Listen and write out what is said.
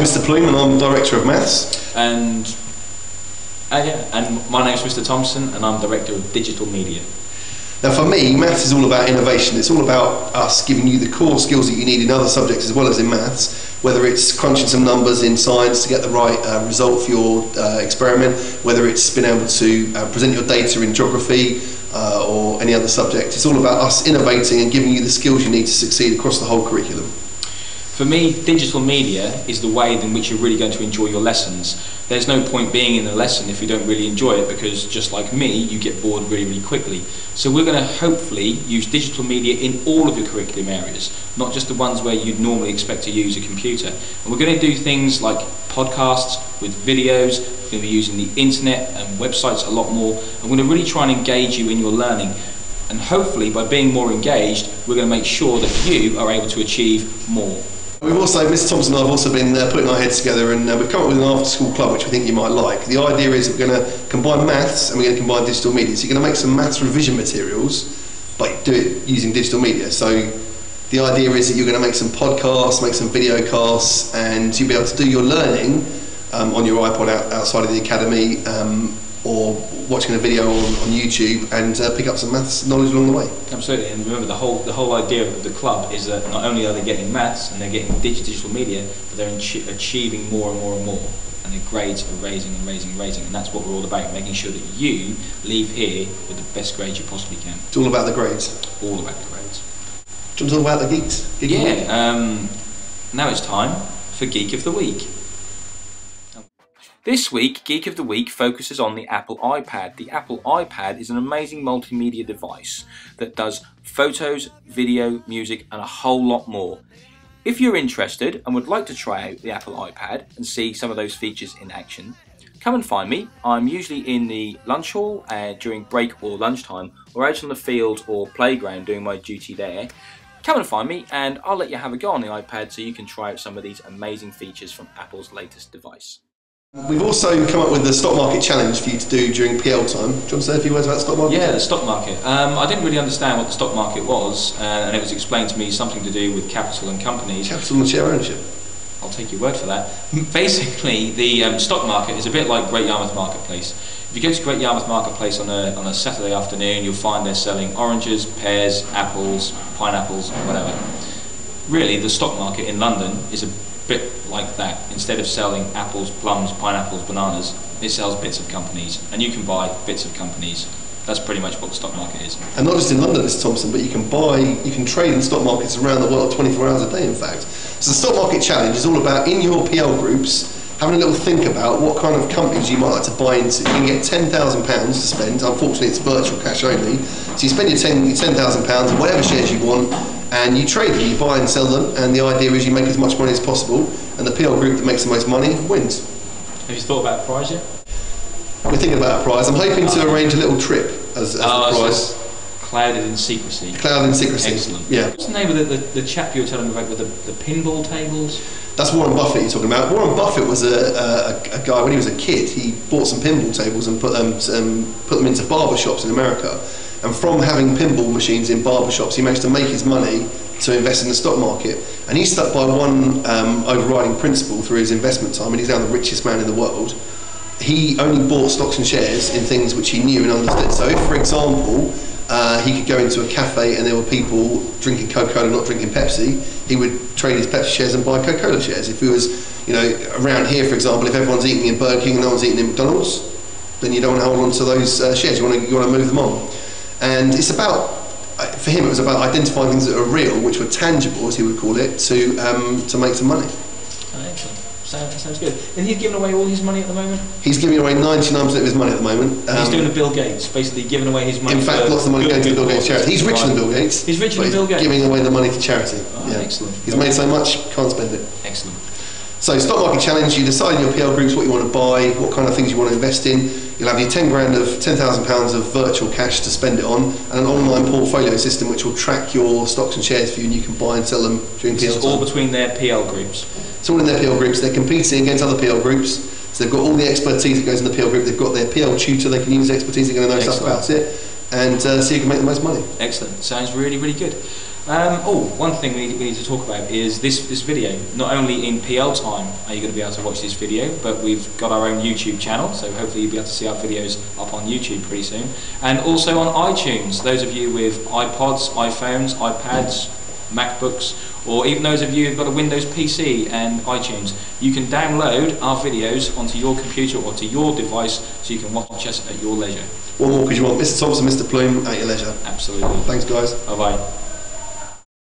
Mr. Plume and I'm Director of Maths. And my name's Mr. Thompson and I'm Director of Digital Media. Now for me, maths is all about innovation. It's all about us giving you the core skills that you need in other subjects as well as in maths, whether it's crunching some numbers in science to get the right result for your experiment, whether it's being able to present your data in geography or any other subject. It's all about us innovating and giving you the skills you need to succeed across the whole curriculum. For me, digital media is the way in which you're really going to enjoy your lessons. There's no point being in a lesson if you don't really enjoy it, because just like me, you get bored really, really quickly. So we're going to hopefully use digital media in all of your curriculum areas, not just the ones where you'd normally expect to use a computer. And we're going to do things like podcasts with videos. We're going to be using the internet and websites a lot more. And we're going to really try and engage you in your learning. And hopefully, by being more engaged, we're going to make sure that you are able to achieve more. We've also, Mr. Thompson and I have also been putting our heads together, and we've come up with an after-school club which we think you might like. The idea is that we're going to combine maths and we're going to combine digital media. So you're going to make some maths revision materials, but do it using digital media. So the idea is that you're going to make some podcasts, make some video casts, and you'll be able to do your learning on your iPod outside of the academy, or watching a video on YouTube, and pick up some maths knowledge along the way. Absolutely, and remember the whole idea of the club is that not only are they getting maths and they're getting digital media, but they're achieving more and more and more, and their grades are raising and raising and raising, and that's what we're all about, making sure that you leave here with the best grades you possibly can. It's all about the grades. All about the grades. Do you want to talk about the geeks? Geek now it's time for Geek of the Week. This week, Geek of the Week focuses on the Apple iPad. The Apple iPad is an amazing multimedia device that does photos, video, music, and a whole lot more. If you're interested and would like to try out the Apple iPad and see some of those features in action, come and find me. I'm usually in the lunch hall during break or lunchtime, or out on the field or playground doing my duty there. Come and find me and I'll let you have a go on the iPad so you can try out some of these amazing features from Apple's latest device. We've also come up with the stock market challenge for you to do during PL time. Do you want to say a few words about the stock market? Yeah, the stock market. I didn't really understand what the stock market was, and it was explained to me something to do with capital and companies. Capital and share ownership. I'll take your word for that. Basically, the stock market is a bit like Great Yarmouth Marketplace. If you go to Great Yarmouth Marketplace on a Saturday afternoon, you'll find they're selling oranges, pears, apples, pineapples, whatever. Really, the stock market in London is a bit like that. Instead of selling apples, plums, pineapples, bananas, it sells bits of companies, and you can buy bits of companies. That's pretty much what the stock market is. And not just in London, Mr. Thompson, but you can trade in stock markets around the world 24 hours a day, in fact. So the stock market challenge is all about, in your PL groups, having a little think about what kind of companies you might like to buy into. You can get £10,000 to spend. Unfortunately, it's virtual cash only. So you spend your £10,000 in whatever shares you want, and you trade them, you buy and sell them, and the idea is you make as much money as possible, and the PL group that makes the most money wins. Have you thought about a prize yet? We're thinking about a prize. I'm hoping to arrange a little trip as the prize. Clouded in secrecy. Clouded in secrecy. Excellent. Yeah. What's the name of the chap you were telling me about with the pinball tables? That's Warren Buffett you're talking about. Warren Buffett was a guy, when he was a kid, he bought some pinball tables and put them into barber shops in America. And from having pinball machines in barber shops, he managed to make his money to invest in the stock market. And he stuck by one overriding principle through his investment time, and he's now the richest man in the world. He only bought stocks and shares in things which he knew and understood. So if, for example, he could go into a cafe and there were people drinking Coca-Cola, not drinking Pepsi, he would trade his Pepsi shares and buy Coca-Cola shares. If he was, around here, for example, if everyone's eating in Burger King and no one's eating in McDonald's, then you don't want to hold on to those shares. You want to move them on. And it's about, for him, it was about identifying things that are real, which were tangible, as he would call it, to make some money. Oh, excellent. Sounds good. And he's giving away all his money at the moment? He's giving away 99% of his money at the moment. He's doing a Bill Gates, basically giving away his money. In fact, lots of money going to the Bill Gates charity. He's richer than Bill Gates. He's richer than Bill Gates? Giving away the money to charity. Oh, yeah. Excellent. He's made so much, can't spend it. Excellent. So stock market challenge, you decide in your PL groups what you want to buy, what kind of things you want to invest in. You'll have your £10,000 of virtual cash to spend it on, and an online portfolio system which will track your stocks and shares for you, and you can buy and sell them during PL time. It's all between their PL groups? It's all in their PL groups. They're competing against other PL groups, so they've got all the expertise that goes in the PL group. They've got their PL tutor, they can use expertise, they're going to know stuff about it, and so you can make the most money. Excellent. Sounds really, really good. One thing we need to talk about is this video. Not only in PL time are you going to be able to watch this video, but we've got our own YouTube channel, so hopefully you'll be able to see our videos up on YouTube pretty soon. And also on iTunes, those of you with iPods, iPhones, iPads, MacBooks, or even those of you who've got a Windows PC and iTunes, you can download our videos onto your computer or to your device so you can watch us at your leisure. What more could you want? Mr. Thompson, Mr. Plume, at your leisure. Absolutely. Thanks, guys. Bye-bye.